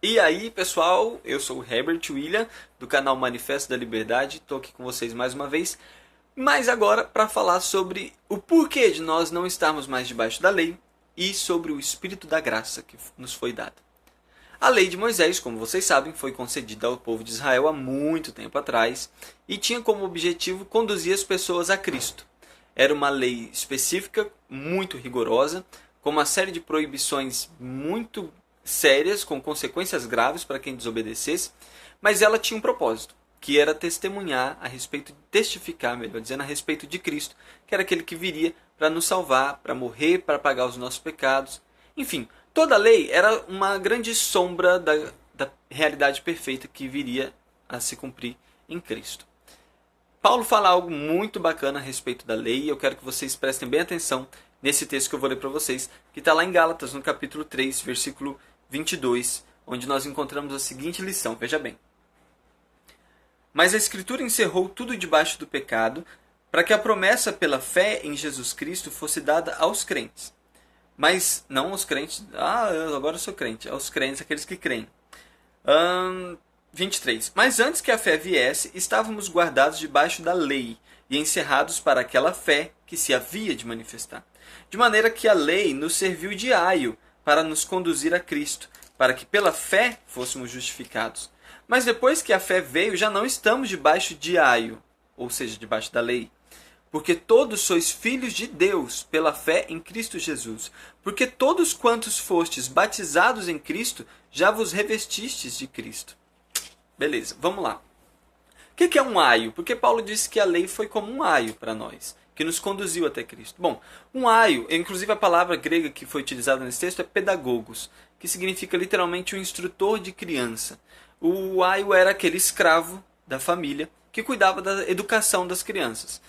E aí, pessoal, eu sou o Herbert William, do canal Manifesto da Liberdade. Estou aqui com vocês mais uma vez, mas agora para falar sobre o porquê de nós não estarmos mais debaixo da lei e sobre o Espírito da Graça que nos foi dado. A lei de Moisés, como vocês sabem, foi concedida ao povo de Israel há muito tempo atrás e tinha como objetivo conduzir as pessoas a Cristo. Era uma lei específica, muito rigorosa, com uma série de proibições muito sérias, com consequências graves para quem desobedecesse, mas ela tinha um propósito, que era testemunhar a respeito, testificar, melhor dizendo, a respeito de Cristo, que era aquele que viria para nos salvar, para morrer, para pagar os nossos pecados. Enfim, toda a lei era uma grande sombra da realidade perfeita que viria a se cumprir em Cristo. Paulo fala algo muito bacana a respeito da lei e eu quero que vocês prestem bem atenção nesse texto que eu vou ler para vocês, que está lá em Gálatas, no capítulo 3, versículo 22, onde nós encontramos a seguinte lição, veja bem. Mas a Escritura encerrou tudo debaixo do pecado, para que a promessa pela fé em Jesus Cristo fosse dada aos crentes. Mas não aos crentes, agora eu sou crente, aos crentes, aqueles que creem. 23. Mas antes que a fé viesse, estávamos guardados debaixo da lei e encerrados para aquela fé que se havia de manifestar. De maneira que a lei nos serviu de aio para nos conduzir a Cristo, para que pela fé fôssemos justificados. Mas depois que a fé veio, já não estamos debaixo de aio, ou seja, debaixo da lei. Porque todos sois filhos de Deus pela fé em Cristo Jesus. Porque todos quantos fostes batizados em Cristo, já vos revestistes de Cristo. Beleza, vamos lá. O que é um aio? Porque Paulo disse que a lei foi como um aio para nós, que nos conduziu até Cristo. Bom, um aio, inclusive a palavra grega que foi utilizada nesse texto é pedagogos, que significa literalmente um instrutor de criança. O aio era aquele escravo da família que cuidava da educação das crianças.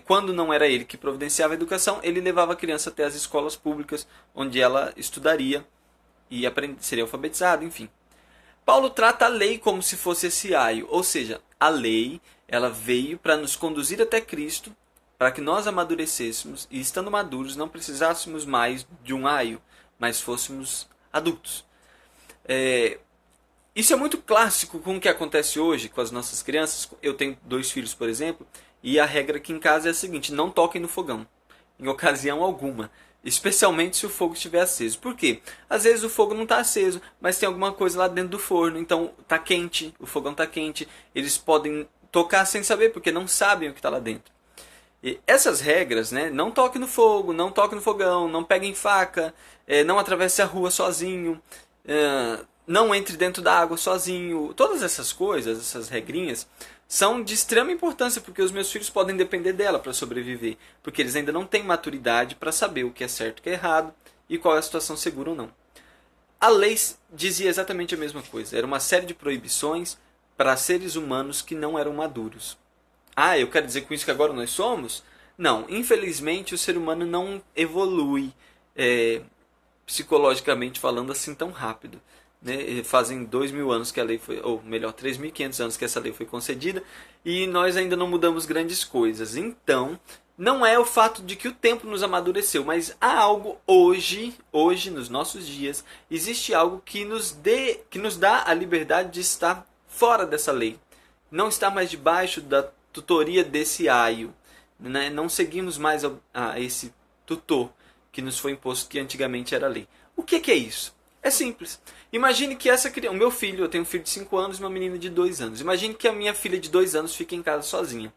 Quando não era ele que providenciava a educação, ele levava a criança até as escolas públicas, onde ela estudaria e seria alfabetizada, enfim. Paulo trata a lei como se fosse esse aio, ou seja, a lei ela veio para nos conduzir até Cristo, para que nós amadurecêssemos e, estando maduros, não precisássemos mais de um aio, mas fôssemos adultos. Isso é muito clássico com o que acontece hoje com as nossas crianças. Eu tenho 2 filhos, por exemplo, e a regra aqui em casa é a seguinte: não toquem no fogão, em ocasião alguma. Especialmente se o fogo estiver aceso. Por quê? Às vezes o fogo não está aceso, mas tem alguma coisa lá dentro do forno. Então está quente, o fogão está quente. Eles podem tocar sem saber, porque não sabem o que está lá dentro. E essas regras, né? Não toque no fogo, não toque no fogão, não pegue em faca, não atravesse a rua sozinho, não entre dentro da água sozinho. Todas essas coisas, essas regrinhas, são de extrema importância, porque os meus filhos podem depender dela para sobreviver, porque eles ainda não têm maturidade para saber o que é certo e o que é errado, e qual é a situação segura ou não. A lei dizia exatamente a mesma coisa, era uma série de proibições para seres humanos que não eram maduros. Eu quero dizer com isso que agora nós somos? Não, infelizmente o ser humano não evolui, psicologicamente falando, assim tão rápido. Fazem 2.000 anos que a lei foi, ou melhor, 3.500 anos que essa lei foi concedida, e nós ainda não mudamos grandes coisas. Então, não é o fato de que o tempo nos amadureceu, mas há algo hoje, nos nossos dias, existe algo que nos dá a liberdade de estar fora dessa lei. Não estar mais debaixo da tutoria desse aio. Não seguimos mais a esse tutor que nos foi imposto, que antigamente era a lei. O que é isso? É simples. Imagine que o meu filho, eu tenho um filho de 5 anos e uma menina de 2 anos. Imagine que a minha filha de 2 anos fique em casa sozinha.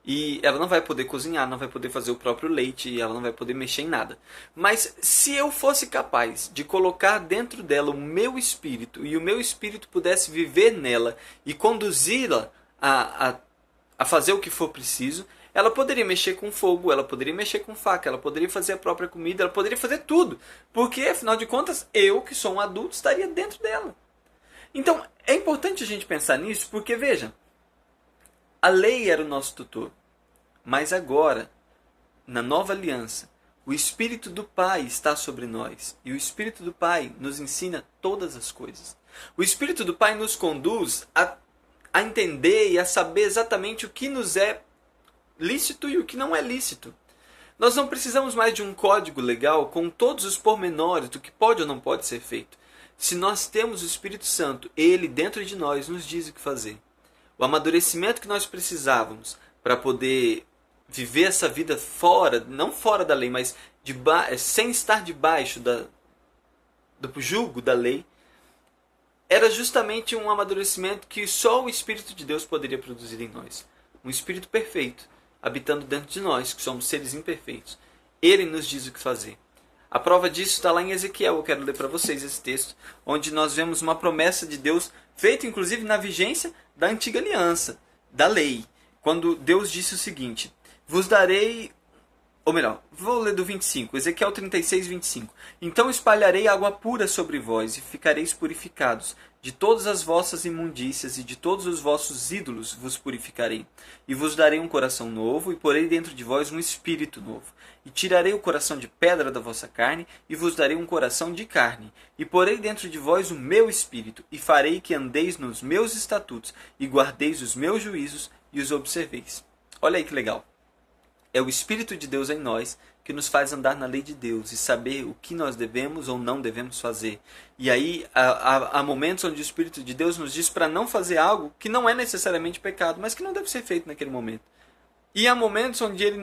E ela não vai poder cozinhar, não vai poder fazer o próprio leite, e ela não vai poder mexer em nada. Mas se eu fosse capaz de colocar dentro dela o meu espírito, e o meu espírito pudesse viver nela e conduzi-la a fazer o que for preciso, ela poderia mexer com fogo, ela poderia mexer com faca, ela poderia fazer a própria comida, ela poderia fazer tudo. Porque, afinal de contas, eu, que sou um adulto, estaria dentro dela. Então, é importante a gente pensar nisso, porque, veja, a lei era o nosso tutor. Mas agora, na nova aliança, o Espírito do Pai está sobre nós. E o Espírito do Pai nos ensina todas as coisas. O Espírito do Pai nos conduz a entender e a saber exatamente o que nos é lícito e o que não é lícito. Nós não precisamos mais de um código legal com todos os pormenores do que pode ou não pode ser feito. Se nós temos o Espírito Santo, ele dentro de nós nos diz o que fazer. O amadurecimento que nós precisávamos para poder viver essa vida fora, não fora da lei, mas sem estar debaixo do jugo da lei, era justamente um amadurecimento que só o Espírito de Deus poderia produzir em nós. Um Espírito perfeito, habitando dentro de nós, que somos seres imperfeitos. Ele nos diz o que fazer. A prova disso está lá em Ezequiel. Eu quero ler para vocês esse texto, onde nós vemos uma promessa de Deus, feita inclusive na vigência da antiga aliança, da lei. Quando Deus disse o seguinte: vos darei... Ou melhor, vou ler do 25, Ezequiel 36, 25. Então espalharei água pura sobre vós, e ficareis purificados. De todas as vossas imundícias e de todos os vossos ídolos vos purificarei. E vos darei um coração novo, e porei dentro de vós um espírito novo. E tirarei o coração de pedra da vossa carne, e vos darei um coração de carne. E porei dentro de vós o meu espírito, e farei que andeis nos meus estatutos, e guardeis os meus juízos, e os observeis. Olha aí que legal. É o Espírito de Deus em nós que nos faz andar na lei de Deus e saber o que nós devemos ou não devemos fazer. E aí há momentos onde o Espírito de Deus nos diz para não fazer algo que não é necessariamente pecado, mas que não deve ser feito naquele momento. E há momentos onde ele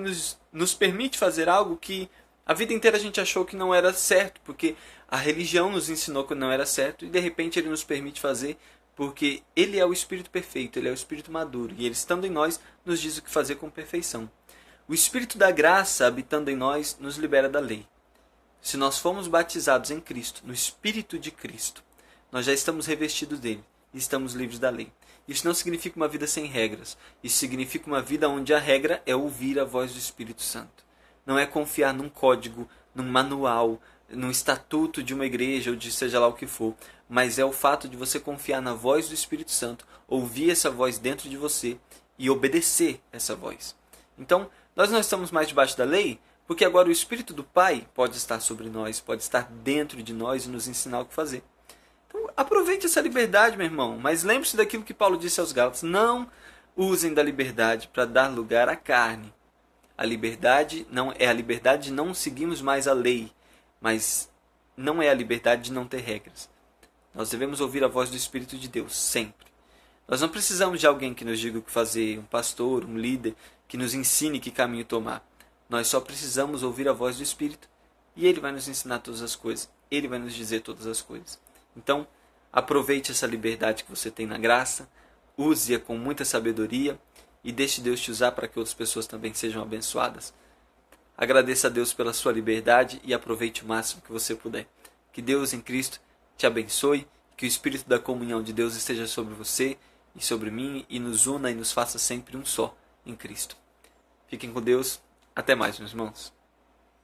nos permite fazer algo que a vida inteira a gente achou que não era certo, porque a religião nos ensinou que não era certo, e de repente ele nos permite fazer porque ele é o Espírito perfeito, ele é o Espírito maduro, e ele estando em nós nos diz o que fazer com perfeição. O Espírito da graça, habitando em nós, nos libera da lei. Se nós fomos batizados em Cristo, no Espírito de Cristo, nós já estamos revestidos dele e estamos livres da lei. Isso não significa uma vida sem regras. Isso significa uma vida onde a regra é ouvir a voz do Espírito Santo. Não é confiar num código, num manual, num estatuto de uma igreja ou de seja lá o que for, mas é o fato de você confiar na voz do Espírito Santo, ouvir essa voz dentro de você e obedecer essa voz. Então, nós não estamos mais debaixo da lei, porque agora o Espírito do Pai pode estar sobre nós, pode estar dentro de nós e nos ensinar o que fazer. Então, aproveite essa liberdade, meu irmão, mas lembre-se daquilo que Paulo disse aos Gálatas: não usem da liberdade para dar lugar à carne. A liberdade não é a liberdade de não seguirmos mais a lei, mas não é a liberdade de não ter regras. Nós devemos ouvir a voz do Espírito de Deus sempre. Nós não precisamos de alguém que nos diga o que fazer, um pastor, um líder, que nos ensine que caminho tomar. Nós só precisamos ouvir a voz do Espírito e ele vai nos ensinar todas as coisas. Ele vai nos dizer todas as coisas. Então, aproveite essa liberdade que você tem na graça, use-a com muita sabedoria e deixe Deus te usar para que outras pessoas também sejam abençoadas. Agradeça a Deus pela sua liberdade e aproveite o máximo que você puder. Que Deus em Cristo te abençoe, que o Espírito da comunhão de Deus esteja sobre você e sobre mim e nos una e nos faça sempre um só em Cristo. Fiquem com Deus. Até mais, meus irmãos.